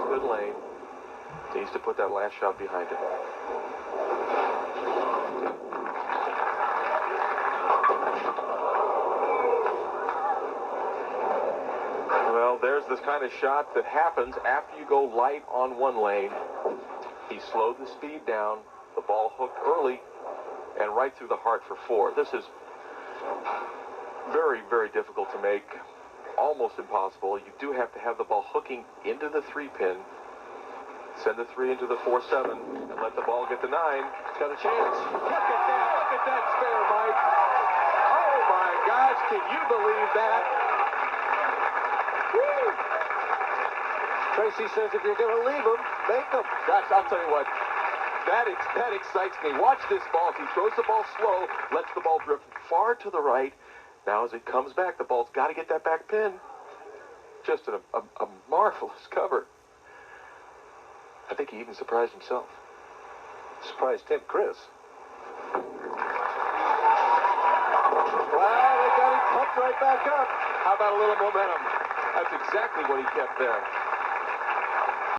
good lane. Needs to put that last shot behind him. Well, there's this kind of shot that happens after you go light on one lane. He slowed the speed down. The ball hooked early and right through the heart for 4. This is very, very difficult to make. Almost impossible. You do have to have the ball hooking into the 3-pin. Send the 3 into the 4-7 and let the ball get the 9. It's got a chance. Look at that spare, Mike. Oh my gosh, can you believe that? Woo! Tracy says if you're going to leave him, make him. Gosh, I'll tell you what. That excites me. Watch this ball. He throws the ball slow, lets the ball drift far to the right. Now as it comes back, the ball's got to get that back pin. Just a marvelous cover. I think he even surprised himself. Surprised him, Chris. Well, they got him pumped right back up. How about a little momentum? That's exactly what he kept there.